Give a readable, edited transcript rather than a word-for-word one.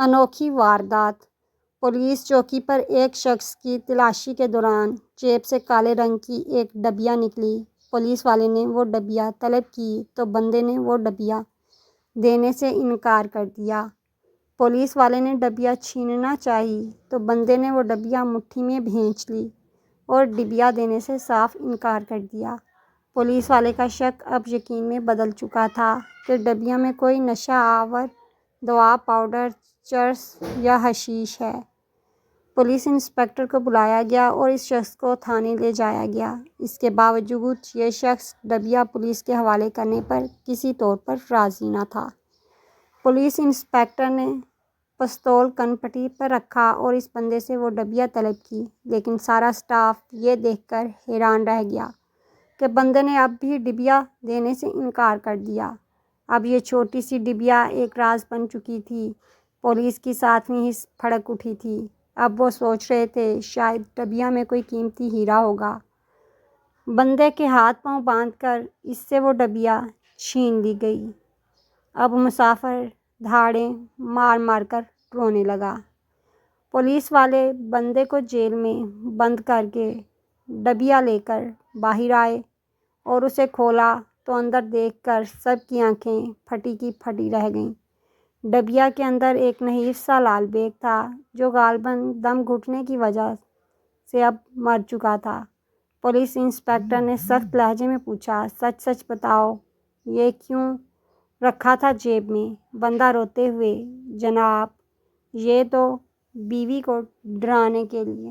انوکھی واردات۔ پولیس چوکی پر ایک شخص کی تلاشی کے دوران جیب سے کالے رنگ کی ایک ڈبیا نکلی۔ پولیس والے نے وہ ڈبیا طلب کی تو بندے نے وہ ڈبیا دینے سے انکار کر دیا۔ پولیس والے نے ڈبیا چھیننا چاہی تو بندے نے وہ ڈبیا مٹھی میں بھینچ لی اور ڈبیا دینے سے صاف انکار کر دیا۔ پولیس والے کا شک اب یقین میں بدل چکا تھا کہ ڈبیا میں کوئی نشہ آور دوا، پاؤڈر، چرس یا حشیش ہے۔ پولیس انسپکٹر کو بلایا گیا اور اس شخص کو تھانے لے جایا گیا۔ اس کے باوجود یہ شخص ڈبیا پولیس کے حوالے کرنے پر کسی طور پر راضی نہ تھا۔ پولیس انسپکٹر نے پستول کن پٹی پر رکھا اور اس بندے سے وہ ڈبیا طلب کی، لیکن سارا اسٹاف یہ دیکھ کر حیران رہ گیا کہ بندے نے اب بھی ڈبیا دینے سے انکار کر دیا۔ اب یہ چھوٹی سی ڈبیا ایک راز بن چکی تھی۔ پولیس کی ساتویں حس پھڑک اٹھی تھی۔ اب وہ سوچ رہے تھے شاید ڈبیا میں کوئی قیمتی ہیرا ہوگا۔ بندے کے ہاتھ پاؤں باندھ کر اس سے وہ ڈبیا چھین لی گئی۔ اب مسافر دھاڑیں مار مار کر رونے لگا۔ پولیس والے بندے کو جیل میں بند کر کے ڈبیا لے کر باہر آئے اور اسے کھولا تو اندر دیکھ کر سب کی آنکھیں پھٹی کی پھٹی رہ گئیں۔ ڈبیا کے اندر ایک نحیف سا لال بیگ تھا جو غالباً دم گھٹنے کی وجہ سے اب مر چکا تھا۔ پولیس انسپکٹر نے سخت لہجے میں پوچھا، سچ سچ بتاؤ، یہ کیوں رکھا تھا جیب میں؟ بندہ روتے ہوئے، جناب، یہ تو بیوی کو ڈرانے کے لیے